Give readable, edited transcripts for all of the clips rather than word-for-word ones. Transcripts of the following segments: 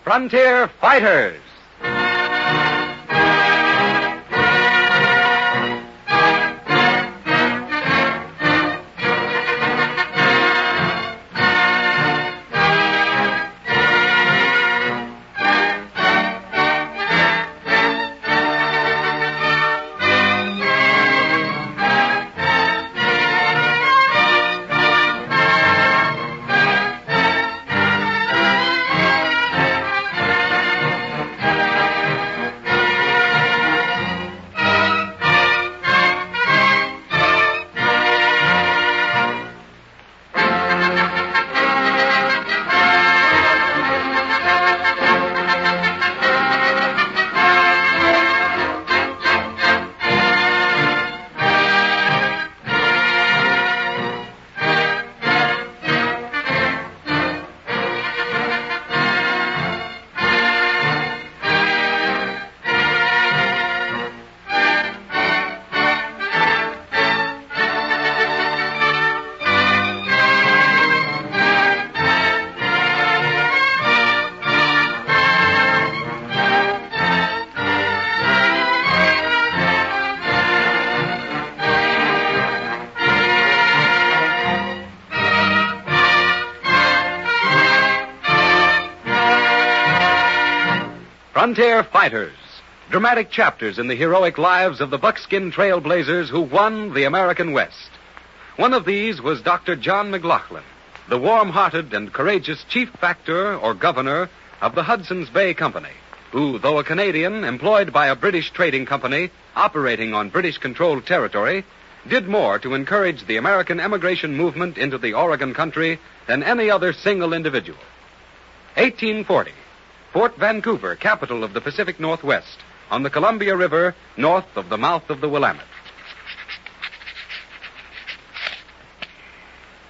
Frontier Fighters. Frontier Fighters, dramatic chapters in the heroic lives of the buckskin trailblazers who won the American West. One of these was Dr. John McLaughlin, the warm-hearted and courageous chief factor or governor of the Hudson's Bay Company, who, though a Canadian employed by a British trading company operating on British-controlled territory, did more to encourage the American emigration movement into the Oregon country than any other single individual. 1840. Fort Vancouver, capital of the Pacific Northwest, on the Columbia River, north of the mouth of the Willamette.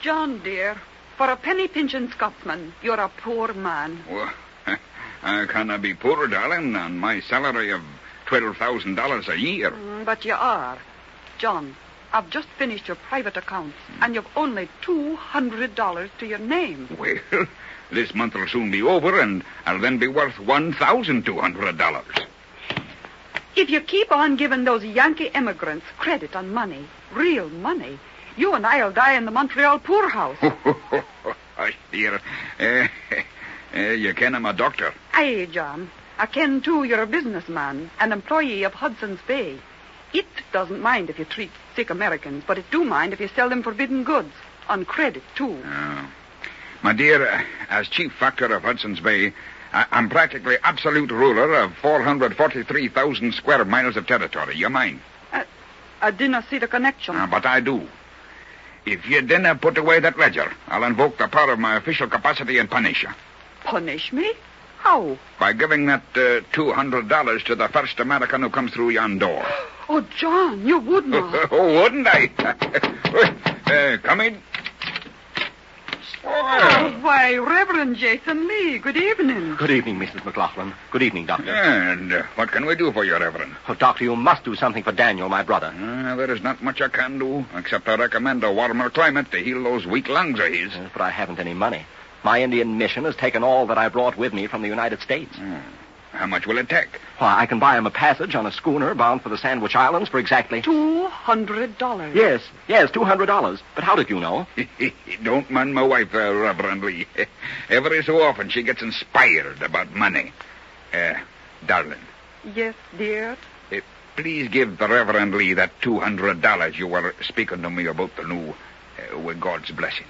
John, dear, for a penny-pinching Scotsman, you're a poor man. Well, I cannot be poor, darling, on my salary of $12,000 a year. But you are. John, I've just finished your private accounts, and you've only $200 to your name. Well, this month will soon be over, and I'll then be worth $1,200. If you keep on giving those Yankee immigrants credit on money, real money, you and I'll die in the Montreal poorhouse. Dear, you ken I'm a doctor. Aye, John. I ken, too, you're a businessman, an employee of Hudson's Bay. It doesn't mind if you treat sick Americans, but it do mind if you sell them forbidden goods, on credit, too. Oh. My dear, as chief factor of Hudson's Bay, I'm practically absolute ruler of 443,000 square miles of territory. You mind? I didn't see the connection. But I do. If you didn't put away that ledger, I'll invoke the power of my official capacity and punish you. Punish me? How? By giving that $200 to the first American who comes through yon door. Oh, John, you would not. Oh, wouldn't I? Come in. Oh, why, Reverend Jason Lee, good evening. Good evening, Mrs. McLaughlin. Good evening, Doctor. And what can we do for you, Reverend? Oh, Doctor, you must do something for Daniel, my brother. There is not much I can do, except I recommend a warmer climate to heal those weak lungs of his. But I haven't any money. My Indian mission has taken all that I brought with me from the United States. How much will it take? Why, I can buy him a passage on a schooner bound for the Sandwich Islands for exactly... $200. Yes, $200. But how did you know? Don't mind my wife, Reverend Lee. Every so often she gets inspired about money. Darling. Yes, dear? Please give the Reverend Lee that $200 you were speaking to me about the new, with God's blessing.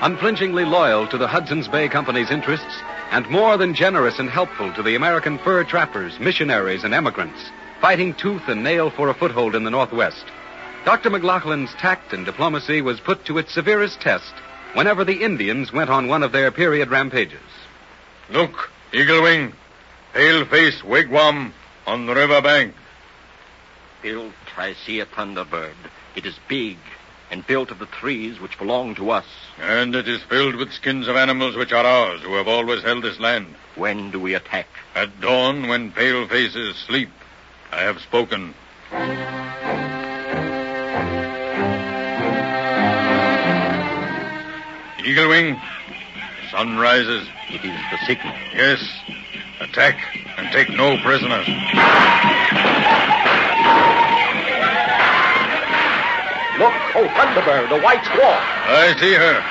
Unflinchingly loyal to the Hudson's Bay Company's interests, and more than generous and helpful to the American fur trappers, missionaries, and emigrants, fighting tooth and nail for a foothold in the Northwest, Dr. McLaughlin's tact and diplomacy was put to its severest test whenever the Indians went on one of their period rampages. Look, Eagle Wing, pale-face wigwam on the river bank. Built, I see a thunderbird. It is big, and built of the trees which belong to us. And it is filled with skins of animals which are ours, who have always held this land. When do we attack? At dawn, when pale faces sleep. I have spoken. Eagle Wing, the sun rises. It is the signal. Yes. Attack and take no prisoners. Look, oh, Thunderbird, the white squaw. I see her.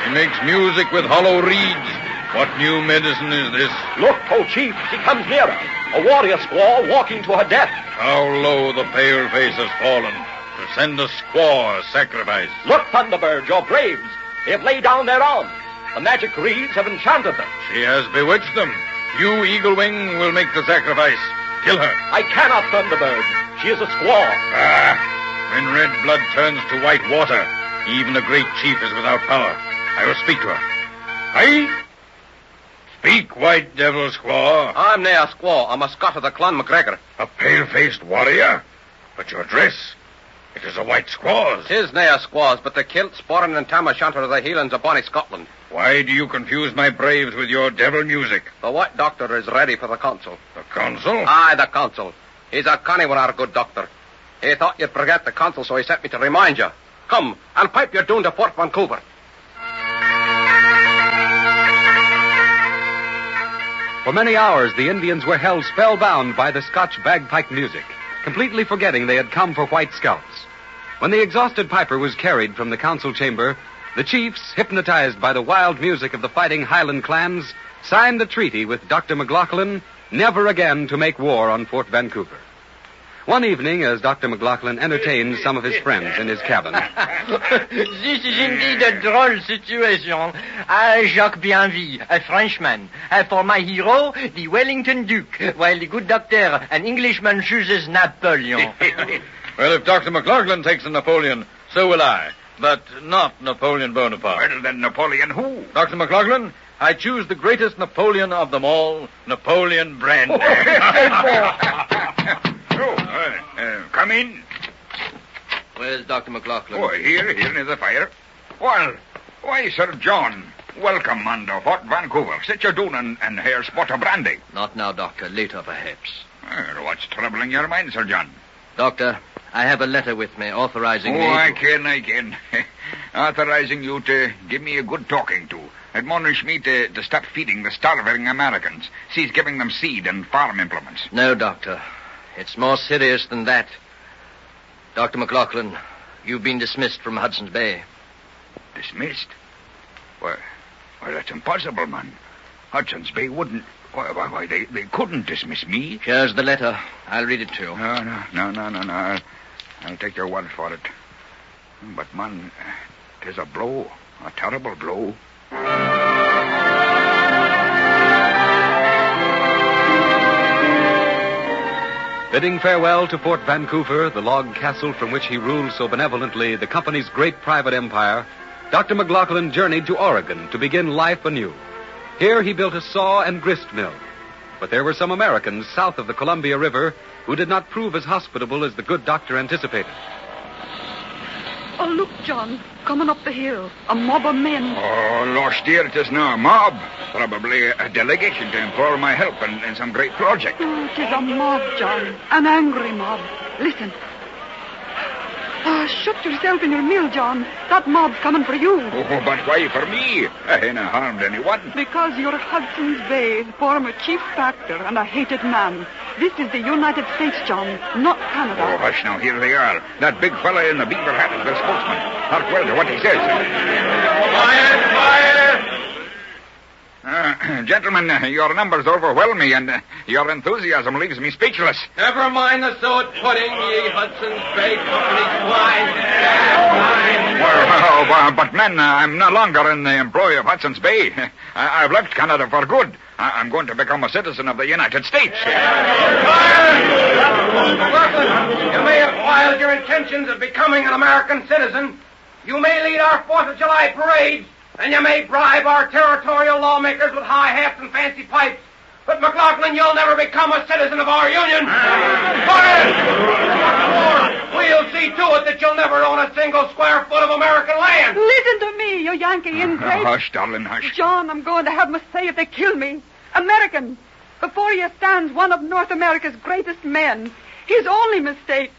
She makes music with hollow reeds. What new medicine is this? Look, oh, Chief, she comes nearer. A warrior squaw walking to her death. How low the pale face has fallen to send a squaw a sacrifice. Look, Thunderbird, your braves. They have laid down their arms. The magic reeds have enchanted them. She has bewitched them. You, Eagle Wing, will make the sacrifice. Kill her. I cannot, Thunderbird. She is a squaw. When red blood turns to white water, even a great chief is without power. I will speak to her. Aye? Speak, white devil squaw. I'm nae a squaw. I'm a Scot of the clan MacGregor. A pale-faced warrior? But your dress, it is a white squaw's. 'Tis nae a squaw's, but the kilt, sporran, and tam o'shanter of the Hielands of bonny Scotland. Why do you confuse my braves with your devil music? The white doctor is ready for the council. The council? Aye, the council. He's a canny one, our good doctor. He thought you'd forget the council, so he sent me to remind you. Come, I'll pipe your doon to Fort Vancouver. For many hours, the Indians were held spellbound by the Scotch bagpipe music, completely forgetting they had come for white scalps. When the exhausted piper was carried from the council chamber, the chiefs, hypnotized by the wild music of the fighting Highland clans, signed the treaty with Dr. McLaughlin never again to make war on Fort Vancouver. One evening, as Dr. McLaughlin entertained some of his friends in his cabin. This is indeed a droll situation. I, Jacques Bienville, a Frenchman. For my hero, the Wellington Duke, while the good doctor, an Englishman, chooses Napoleon. Well, if Dr. McLaughlin takes a Napoleon, so will I. But not Napoleon Bonaparte. Well, then Napoleon who? Dr. McLaughlin, I choose the greatest Napoleon of them all, Napoleon Brand. Come in. Where's Dr. McLaughlin? Oh, here near the fire. Well, why, Sir John, welcome, man, to Fort Vancouver. Sit you down and here spot of brandy. Not now, Doctor. Later, perhaps. Well, what's troubling your mind, Sir John? Doctor, I have a letter with me authorizing me I can. Authorizing you to give me a good talking to. Admonish me to stop feeding the starving Americans. Cease giving them seed and farm implements. No, Doctor. It's more serious than that. Dr. McLaughlin, you've been dismissed from Hudson's Bay. Dismissed? Why, that's impossible, man. Hudson's Bay wouldn't... Why, they couldn't dismiss me. Here's the letter. I'll read it to you. No. I'll take your word for it. But, man, 'tis a blow. A terrible blow. Bidding farewell to Fort Vancouver, the log castle from which he ruled so benevolently the company's great private empire, Dr. McLaughlin journeyed to Oregon to begin life anew. Here he built a saw and grist mill. But there were some Americans south of the Columbia River who did not prove as hospitable as the good doctor anticipated. Oh, look, John, coming up the hill. A mob of men. Oh, lost dear, it is now a mob. Probably a delegation to implore my help in some great project. Oh, it is a mob, John. An angry mob. Listen. Shut yourself in your mill, John. That mob's coming for you. Oh, but why for me? I ain't harmed anyone. Because you're Hudson's Bay, former chief factor and a hated man. This is the United States, John, not Canada. Oh, hush now, here they are. That big fella in the beaver hat is their spokesman. Hark well to what he says. Fire! Gentlemen, your numbers overwhelm me, and your enthusiasm leaves me speechless. Never mind the suet pudding, ye Hudson's Bay Company swine. But men, I'm no longer in the employ of Hudson's Bay. I've left Canada for good. I'm going to become a citizen of the United States. McLaughlin, you may have filed your intentions of becoming an American citizen. You may lead our 4th of July parades, and you may bribe our territorial lawmakers with high hats and fancy pipes. But, McLaughlin, you'll never become a citizen of our union. We'll see to it that you'll never own a single square foot of American land. Listen to me, you Yankee ingrate. Hush, darling, hush. John, I'm going to have my say if they kill me. American. Before you stands one of North America's greatest men. His only mistake.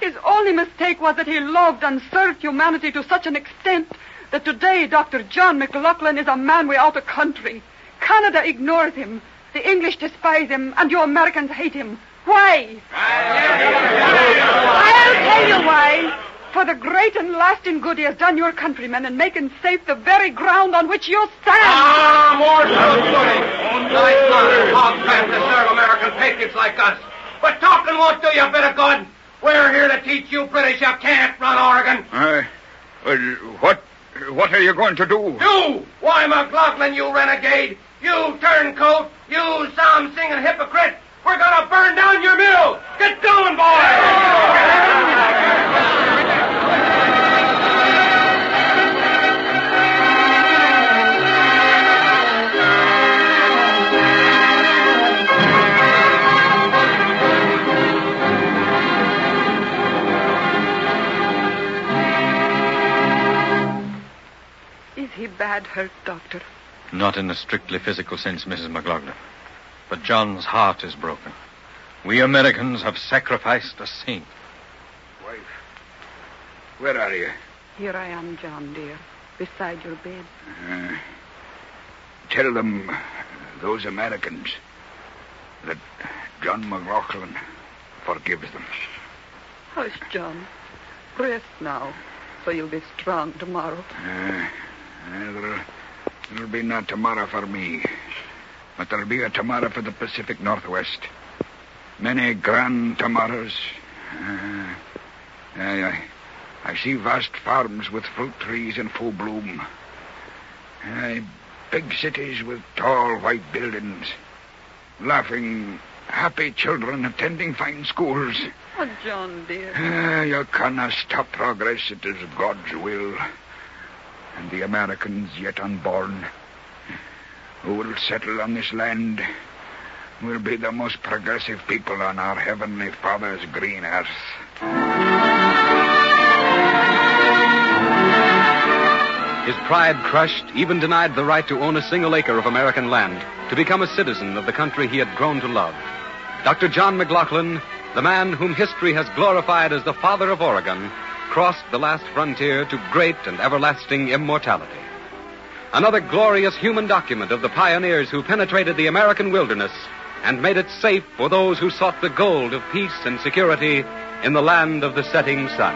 His only mistake was that he loved and served humanity to such an extent that today Dr. John McLaughlin is a man without a country. Canada ignores him. The English despise him, and you Americans hate him. Why? I'll tell you why. For the great and lasting good he has done your countrymen in making safe the very ground on which you stand. More good. Nice lot of talk trying to serve American patriots like us. But talking won't do you a bit of good. We're here to teach you British you can't run Oregon. What are you going to do? You! Why, McLaughlin, you renegade! You turncoat! You psalm-singing hypocrite! We're going to burn down your mill! Get going, boys! Is he bad hurt, Doctor? Not in a strictly physical sense, Mrs. McLaughlin. But John's heart is broken. We Americans have sacrificed a saint. Wife, where are you? Here I am, John, dear, beside your bed. Tell them, those Americans, that John McLaughlin forgives them. Hush, John. Rest now, so you'll be strong tomorrow. There'll be not tomorrow for me, but there'll be a tomorrow for the Pacific Northwest. Many grand tomorrows. I see vast farms with fruit trees in full bloom. Big cities with tall white buildings. Laughing, happy children attending fine schools. Oh, John, dear. You cannot stop progress. It is God's will. And the Americans yet unborn, who will settle on this land, will be the most progressive people on our Heavenly Father's green earth. His pride crushed, even denied the right to own a single acre of American land, to become a citizen of the country he had grown to love. Dr. John McLaughlin, the man whom history has glorified as the father of Oregon, crossed the last frontier to great and everlasting immortality. Another glorious human document of the pioneers who penetrated the American wilderness and made it safe for those who sought the gold of peace and security in the land of the setting sun.